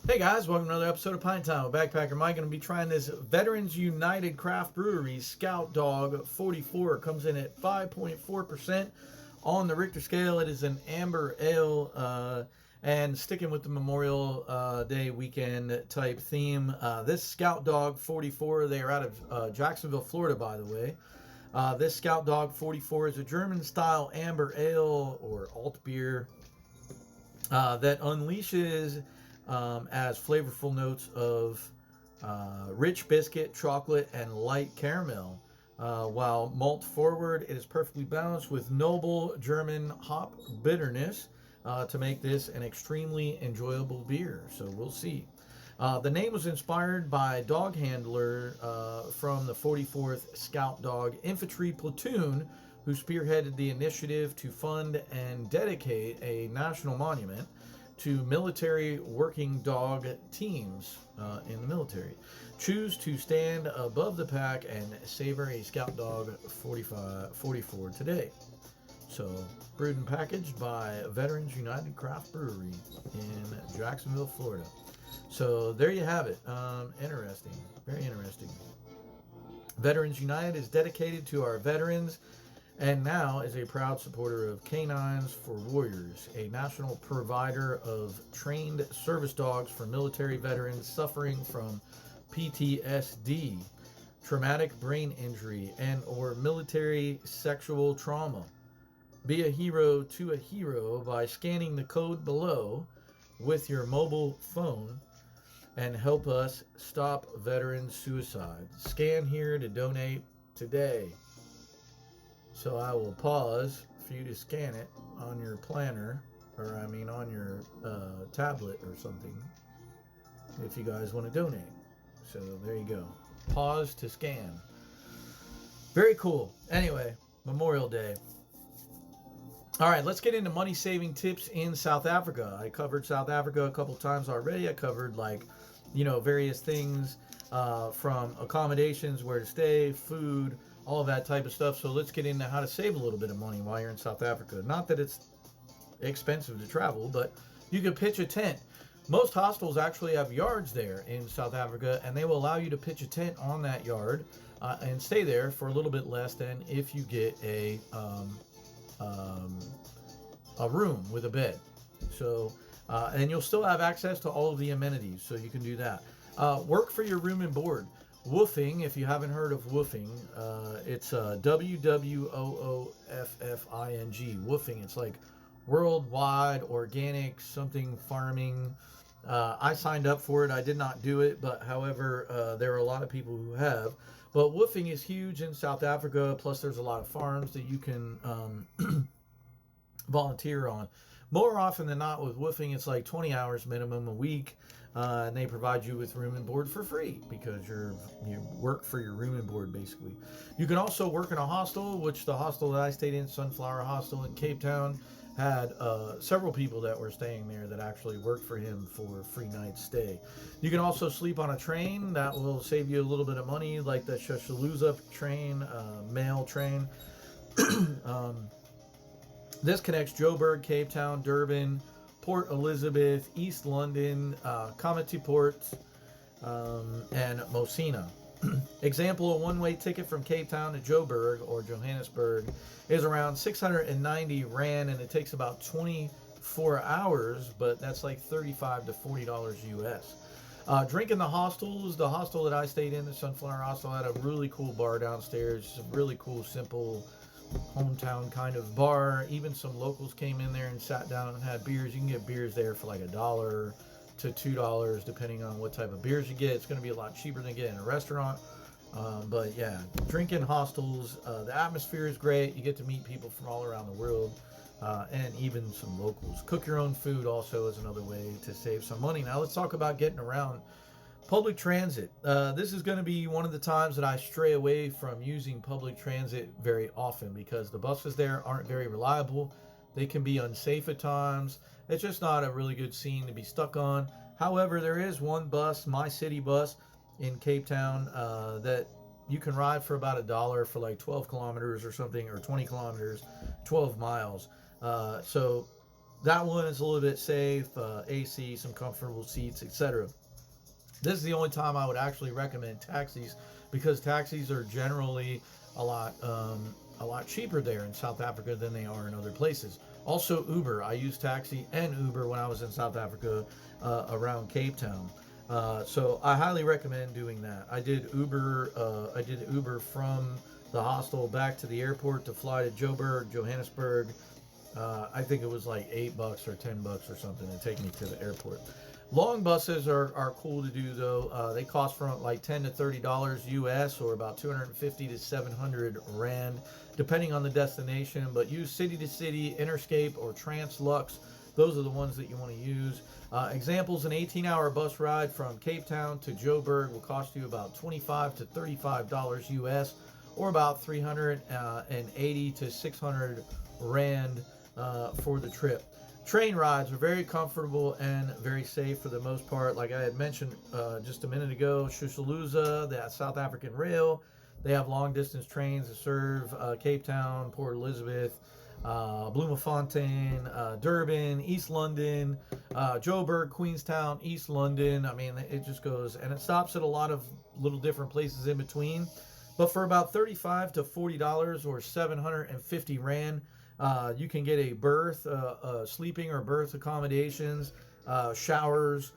Hey guys, welcome to another episode of Pint Time with Backpacker Mike. Going to be trying this Veterans United Craft Brewery Scout Dog 44. It comes in at 5.4% on the Richter scale. It is an amber ale, and sticking with the Memorial Day weekend type theme. This Scout Dog 44, they are out of Jacksonville, Florida, by the way. This Scout Dog 44 is a German-style amber ale or alt beer that unleashes as flavorful notes of rich biscuit, chocolate, and light caramel. While malt forward, it is perfectly balanced with noble German hop bitterness to make this an extremely enjoyable beer. So we'll see. The name was inspired by dog handler from the 44th Scout Dog Infantry Platoon, who spearheaded the initiative to fund and dedicate a national monument to military working dog teams in the military. Choose to stand above the pack and savor a Scout Dog 44 today. So, brewed and packaged by Veterans United Craft Brewery in Jacksonville, Florida. So there you have it. Interesting. Very interesting. Veterans United is dedicated to our veterans and now is a proud supporter of Canines for Warriors, a national provider of trained service dogs for military veterans suffering from PTSD, traumatic brain injury, and or military sexual trauma. Be a hero to a hero by scanning the code below with your mobile phone and help us stop veteran suicide. Scan here to donate today. So I will pause for you to scan it on your planner, or on your tablet or something, if you guys want to donate. So there you go. Pause to scan. Very cool. Anyway, Memorial Day. All right, let's get into money saving tips in South Africa. I covered South Africa a couple times already. I covered various things from accommodations, where to stay, food, all of that type of stuff. So let's get into how to save a little bit of money while you're in South Africa. Not that it's expensive to travel, but you can pitch a tent. Most hostels actually have yards there in South Africa, and they will allow you to pitch a tent on that yard and stay there for a little bit less than if you get a room with a bed. So, and you'll still have access to all of the amenities, so you can do that. Work for your room and board. Woofing, if you haven't heard of woofing, it's WWOOFFING. Woofing, it's like worldwide organic something farming. I signed up for it. I did not do it, but however, there are a lot of people who have. But woofing is huge in South Africa. Plus, there's a lot of farms that you can volunteer on. More often than not with woofing, it's like 20 hours minimum a week. And they provide you with room and board for free because you work for your room and board, basically. You can also work in a hostel, which the hostel that I stayed in, Sunflower Hostel in Cape Town, had several people that were staying there that actually worked for him for a free night stay. You can also sleep on a train. That will save you a little bit of money, like the Shashaluza train, mail train. This connects Joburg, Cape Town, Durban, Port Elizabeth, East London, Komatipoort, and Mosina. Example, a one-way ticket from Cape Town to Joburg or Johannesburg is around 690 Rand, and it takes about 24 hours, but that's like $35 to $40 US. Drink in the hostels. The hostel that I stayed in, the Sunflower Hostel, had a really cool bar downstairs, a really cool, simple hometown kind of bar. Even some locals came in there and sat down and had beers. You can get beers there for like $1 to $2 depending on what type of beers you get. It's going to be a lot cheaper than getting in a restaurant, but yeah, drink in hostels. The atmosphere is great. You get to meet people from all around the world, and even some locals. Cook your own food also is another way to save some money. Now let's talk about getting around. Public transit. This is going to be one of the times that I stray away from using public transit very often because the buses there aren't very reliable. They can be unsafe at times. It's just not a really good scene to be stuck on. However, there is one bus, my city bus in Cape Town, that you can ride for about $1 for like 12 kilometers or something, or 20 kilometers, 12 miles. So That one is a little bit safe, AC, some comfortable seats, etc. This is the only time I would actually recommend taxis, because taxis are generally a lot cheaper there in South Africa than they are in other places. Also, Uber. I used taxi and Uber when I was in South Africa, around Cape Town. So I highly recommend doing that. I did Uber. I did Uber from the hostel back to the airport to fly to Joburg, Johannesburg. I think it was like $8 or $10 or something to take me to the airport. Long buses are cool to do though. They cost from like $10 to $30 US, or about 250 to 700 Rand, depending on the destination. But use city to city, Interscape, or Translux. Those are the ones that you want to use. Examples: an 18-hour bus ride from Cape Town to Joburg will cost you about $25 to $35 US, or about 380 to 600 Rand for the trip. Train rides are very comfortable and very safe for the most part. Like I had mentioned just a minute ago, Shushaluza, that South African Rail, they have long distance trains that serve Cape Town, Port Elizabeth, Bloemfontein, Durban, East London, Joburg, Queenstown, East London. I mean, it just goes, and it stops at a lot of little different places in between. But for about $35 to $40 or 750 Rand, you can get a berth, sleeping or berth accommodations, showers,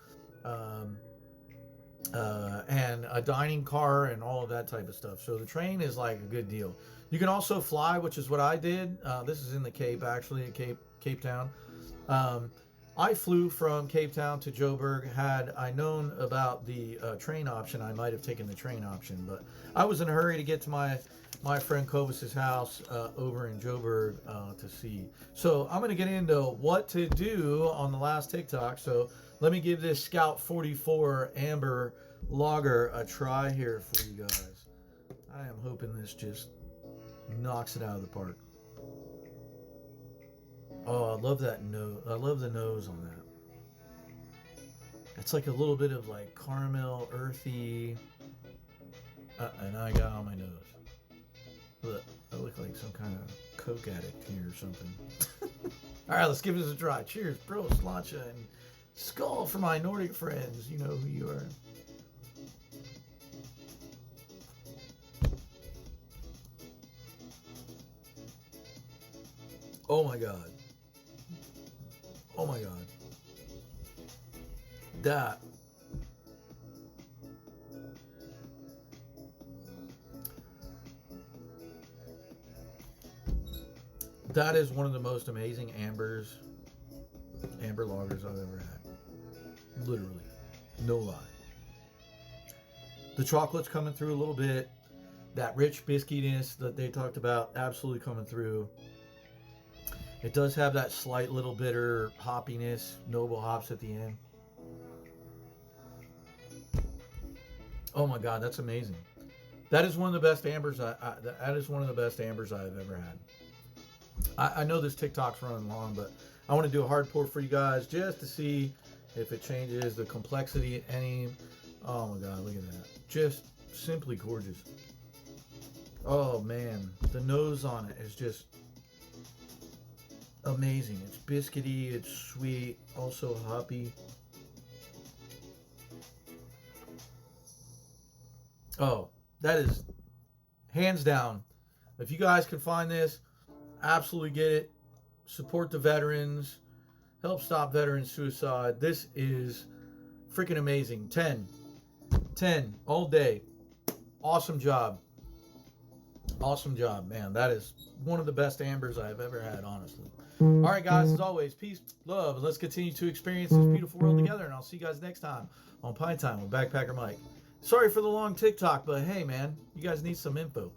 and a dining car and all of that type of stuff. So the train is like a good deal. You can also fly, which is what I did. This is in the Cape, actually, Cape Town. I flew from Cape Town to Joburg. Had I known about the train option, I might have taken the train option. But I was in a hurry to get to my friend Kovis's house over in Joburg to see. So I'm going to get into what to do on the last TikTok. So let me give this Scout 44 Amber Lager a try here for you guys. I am hoping this just knocks it out of the park. Oh, I love that nose. I love the nose on that. It's like a little bit of like caramel, earthy, and I got on my nose. Look, I look like some kind of coke addict here or something. All right, let's give this a try. Cheers, bro, sláinte, and skull for my Nordic friends. You know who you are. Oh my God. Oh my God. That is one of the most amazing amber lagers I've ever had. Literally. No lie. The chocolate's coming through a little bit. That rich biscuitiness that they talked about, absolutely coming through. It does have that slight little bitter hoppiness, noble hops at the end. Oh my God, that's amazing. That is one of the best ambers. That is one of the best ambers I've ever had. I know this TikTok's running long, but I want to do a hard pour for you guys just to see if it changes the complexity any. Oh my God, look at that. Just simply gorgeous. Oh man, the nose on it is just amazing. It's biscuity, it's sweet, also hoppy. Oh, that is hands down. If you guys can find this, absolutely get it. Support the veterans. Help stop veteran suicide. This is freaking amazing. 10 all day. Awesome job. Awesome job, man. That is one of the best ambers I've ever had, honestly. All right, guys, as always, peace, love, and let's continue to experience this beautiful world together. And I'll see you guys next time on Pint Time with Backpacker Mike. Sorry for the long TikTok, but hey, man, you guys need some info.